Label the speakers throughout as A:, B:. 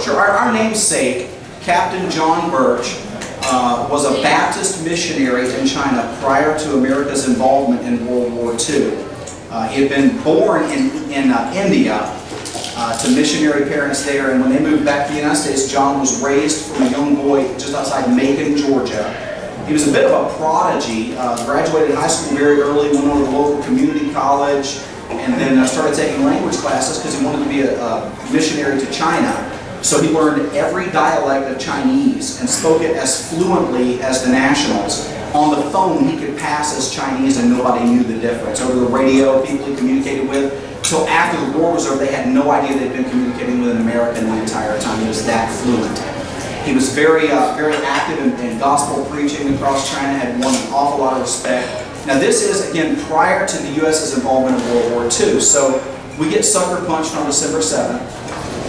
A: sure. Our namesake, Captain John Birch, was a Baptist missionary in China prior to America's involvement in World War II. He had been born in India to missionary parents there, and when they moved back to the United States, John was raised from a young boy just outside Macon, Georgia. He was a bit of a prodigy, graduated high school very early, went on to the local community college, and then started taking language classes because he wanted to be a missionary to China. So he learned every dialect of Chinese and spoke it as fluently as the nationals. On the phone, he could pass as Chinese and nobody knew the difference. Over the radio, people he communicated with, till after the war was over, they had no idea they'd been communicating with an American the entire time. He was that fluent. He was very active in gospel preaching across China, had won an awful lot of respect. Now this is, again, prior to the U.S.'s involvement in World War II. So we get sucker punched on December 7th,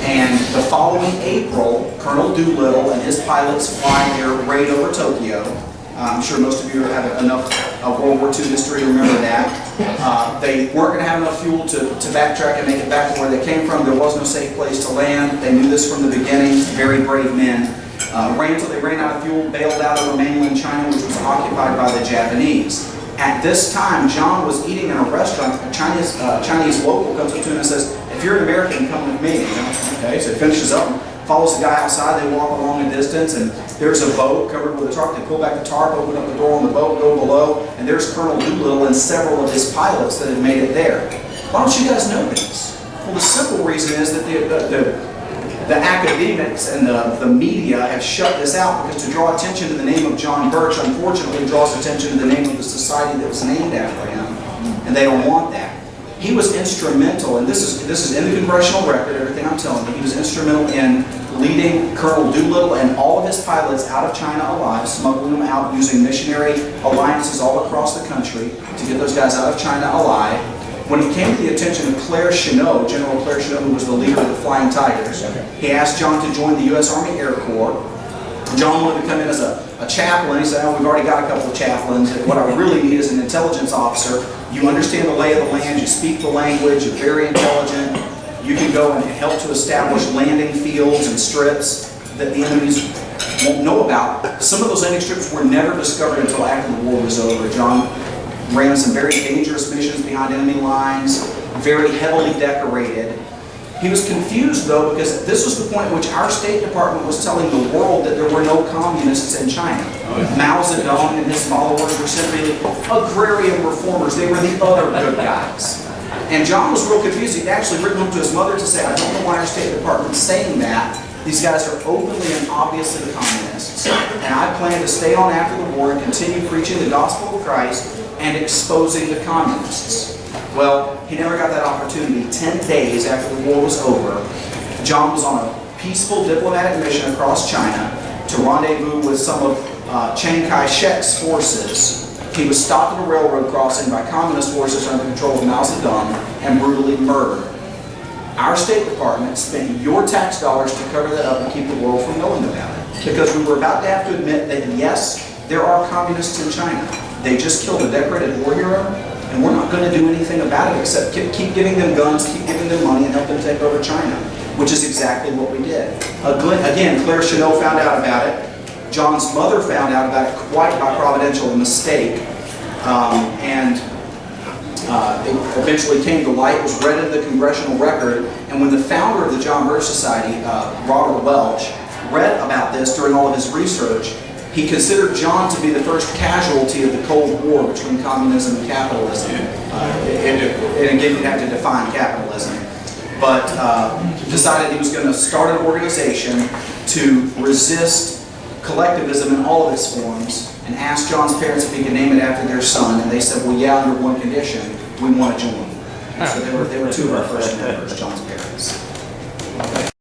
A: and the following April, Colonel Doolittle and his pilots fly their raid over Tokyo. I'm sure most of you have enough World War II history to remember that. They weren't going to have enough fuel to backtrack and make it back to where they came from. There was no safe place to land. They knew this from the beginning. Very brave men. Ran until they ran out of fuel, bailed out over mainland China, which was occupied by the Japanese. At this time, John was eating in a restaurant. A Chinese local comes up to him and says, "If you're an American, come with me." Okay, so he finishes up, follows the guy outside. They walk along a distance, and there's a boat covered with a tarp. They pull back the tarp, open up the door on the boat, go below, and there's Colonel Doolittle and several of his pilots that had made it there. Why don't you guys know this? Well, the simple reason is that the academics and the media have shut this out because to draw attention to the name of John Birch, unfortunately, draws attention to the name of the society that was named after him, and they don't want that. He was instrumental, and this is in the congressional record, everything I'm telling you, he was instrumental in leading Colonel Doolittle and all of his pilots out of China alive, smuggling them out using missionary alliances all across the country to get those guys out of China alive. When it came to the attention of Claire Chennault, General Claire Chennault, who was the leader of the Flying Tigers, he asked John to join the U.S. Army Air Corps. John wanted to come in as a chaplain. He said, "Oh, we've already got a couple of chaplains. What I really need is an intelligence officer. You understand the lay of the land, you speak the language, you're very intelligent. You can go and help to establish landing fields and strips that the enemies won't know about." Some of those landing strips were never discovered until after the war was over. John ran some very dangerous missions behind enemy lines, very heavily decorated. He was confused, though, because this was the point at which our State Department was telling the world that there were no communists in China. Mao Zedong and his followers were simply agrarian reformers. They were the other good guys. And John was real confused. He'd actually written home to his mother to say, "I don't know why our State Department's saying that. These guys are openly and obviously communists. And I plan to stay on after the war and continue preaching the gospel of Christ and exposing the communists." Well, he never got that opportunity. 10 days after the war was over, John was on a peaceful diplomatic mission across China to rendezvous with some of Chiang Kai-shek's forces. He was stopped at a railroad crossing by communist forces under the control of Mao Zedong and brutally murdered. Our State Department spent your tax dollars to cover that up and keep the world from knowing about it. Because we were about to have to admit that, yes, there are communists in China. They just killed a decorated war hero, and we're not going to do anything about it except keep giving them guns, keep giving them money, and help them take over China, which is exactly what we did. Again, Claire Chennault found out about it. John's mother found out about it quite by providential mistake, and it eventually came to light. It was read in the congressional record, and when the founder of the John Birch Society, Robert Welch, read about this during all of his research, he considered John to be the first casualty of the Cold War between communism and capitalism. And again, you'd have to define capitalism. But decided he was going to start an organization to resist collectivism in all of its forms, and asked John's parents if he could name it after their son, and they said, "Well, yeah, under one condition, we want to join." So they were two of our first members, John's parents.